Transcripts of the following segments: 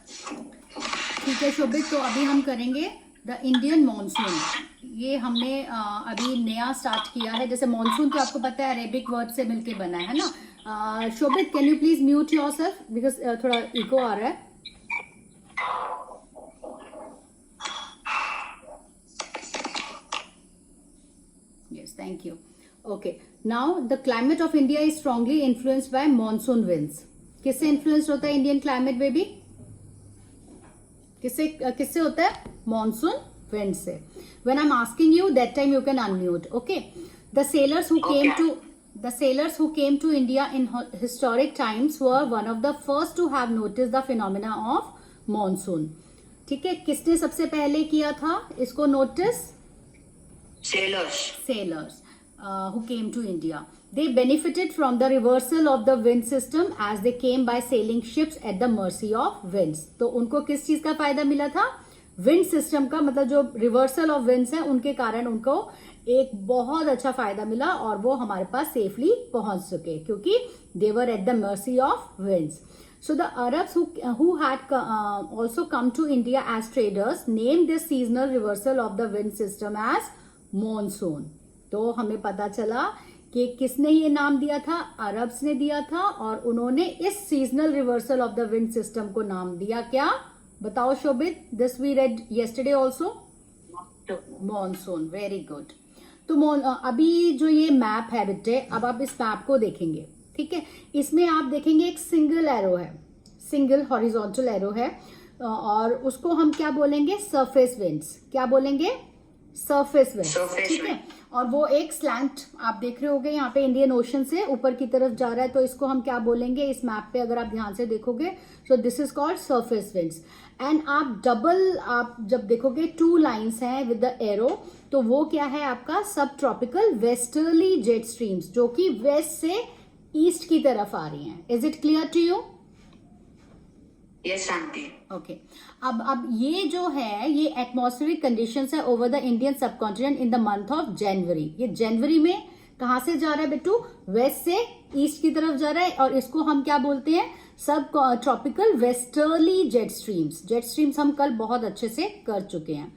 ठीक है शोभित, तो अभी हम करेंगे द इंडियन मॉनसून। ये हमने अभी नया स्टार्ट किया है। जैसे मॉनसून तो आपको पता है अरेबिक वर्ड से मिलके बना है ना। Shobhit can you please mute yourself because थोड़ा इको आ रहा है। Yes, thank you. Okay, now the climate of India is strongly influenced by monsoon winds. किससे इन्फ्लुएंस्ड होता है इंडियन क्लाइमेट बेबी? किससे होता है? मॉनसून विंड से। When I am asking you that time you can unmute. Okay, the sailors who came to India in historic times were one of the first to have notice the phenomena of monsoon. ठीक है, किसने सबसे पहले किया था इसको notice? Sailors who came to India. They benefited from the reversal of the wind system as they came by sailing ships at the mercy of winds. तो उनको किस चीज का फायदा मिला था? विंड सिस्टम का, मतलब जो रिवर्सल ऑफ विंड्स है उनके कारण उनको एक बहुत अच्छा फायदा मिला और वो हमारे पास सेफली पहुंच चुके क्योंकि they were at the mercy of winds. So the Arabs who had also come to India as traders named this seasonal reversal of the wind system as monsoon. तो हमें पता चला कि किसने ये नाम दिया था? अरब्स ने दिया था और उन्होंने इस seasonal reversal of the wind system को नाम दिया क्या? बताओ Shobhit. This we read yesterday also, monsoon. Very good. तो अभी जो ये मैप है बेटे, अब आप इस मैप को देखेंगे। ठीक है, इसमें आप देखेंगे एक सिंगल एरो है, सिंगल हॉरिजॉन्टल एरो है और उसको हम क्या बोलेंगे? Surface winds. क्या बोलेंगे? Surface wind. ठीक है, और वो एक स्लैंट आप देख रहे होगे यहाँ पे इंडियन ओशन से ऊपर की तरफ जा रहा है, तो इसको हम क्या बोलेंगे इस मैप पे अगर आप ध्यान से देखोगे? So this is called surface winds. And आप जब देखोगे टू लाइंस हैं विद द एरो, तो वो क्या है आपका? सब ट्रॉपिकल वेस्टर्ली जेट स्ट्रीम्स जो कि वेस्ट से ईस्ट की तरफ आ रही हैं। Is it clear to you? Yes aunty. Okay, अब ये जो है ये एटमॉस्फेरिक कंडीशंस है over the Indian subcontinent in the month of January. ये जनवरी में कहां से जा रहा है बेटू? वेस्ट से ईस्ट की तरफ जा रहा है और इसको हम क्या बोलते हैं? सब tropical westerly jet streams. Jet streams हम कल बहुत अच्छे से कर चुके हैं।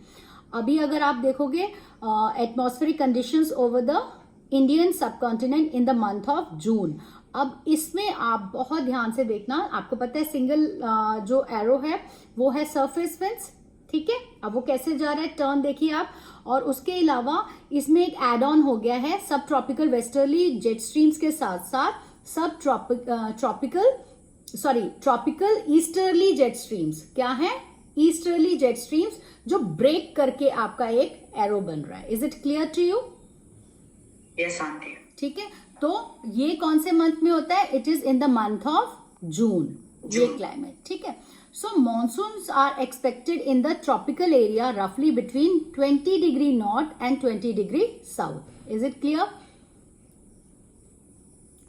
अभी अगर आप देखोगे atmospheric conditions over the Indian subcontinent in the month of जून। अब इसमें आप बहुत ध्यान से देखना, आपको पता है सिंगल जो एरो है वो है सरफेस विंड्स। ठीक है, अब वो कैसे जा रहा है टर्न देखिए आप। और उसके अलावा इसमें एक एड ऑन हो गया है सब ट्रॉपिकल वेस्टर्ली जेट स्ट्रीम्स के साथ साथ सब ट्रॉपिकल ईस्टर्ली जेट स्ट्रीम्स। क्या है? ईस्टर्ली जेट स्ट्रीम्स जो ब्रेक करके आपका एक एरो बन रहा है। Is it clear to you? Yes aunty. ठीक है, तो ये कौन से मंथ में होता है? It is in the month of June ये क्लाइमेट। ठीक है, so monsoons are expected in the tropical area रफली between 20 degree north and 20 degree south. Is it clear?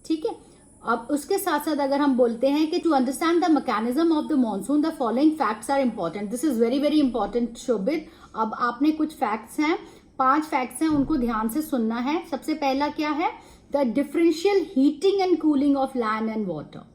ठीक है, अब उसके साथ साथ अगर हम बोलते हैं कि to understand the mechanism of the monsoon the following facts are important. This is very very important Shobhit. अब आपने कुछ फैक्ट्स हैं, 5 फैक्ट्स हैं, उनको ध्यान से सुनना है। सबसे पहला क्या है? The differential heating and cooling of land and water.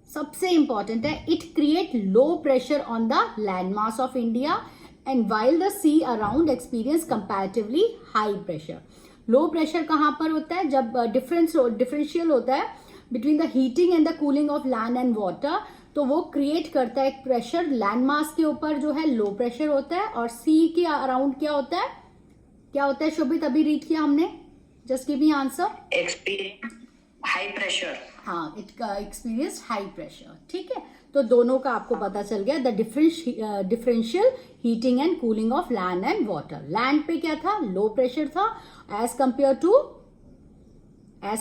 सबसे इंपॉर्टेंट है, it create low pressure on the land mass of India and while the sea around experience comparatively high pressure. Low pressure कहां पर होता है? जब differential होता है between the heating and the cooling of land and water, तो वो create करता है एक प्रेशर। लैंड मास के ऊपर जो है लो प्रेशर होता है और सी के अराउंड क्या होता है? क्या होता है शोभित? अभी रीड किया हमने, just give me answer. Experience high pressure. हाँ, इट एक्सपीरियंस हाई प्रेशर। ठीक है, तो दोनों का आपको पता चल गया। The differential heating and cooling of land and water. Land पे क्या था? लो प्रेशर था एज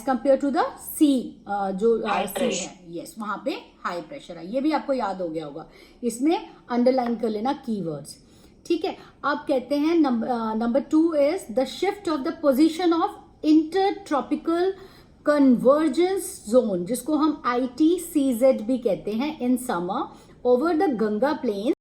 कंपेयर टू द सी, जो सी है, यस, वहां पे हाई प्रेशर है। ये भी आपको याद हो गया होगा, इसमें अंडरलाइन कर लेना कीवर्ड्स। ठीक है, अब कहते हैं number 2 is the shift of the position of inter tropical convergence zone, जिसको हम ITCZ भी कहते हैं in summer over the Ganga planes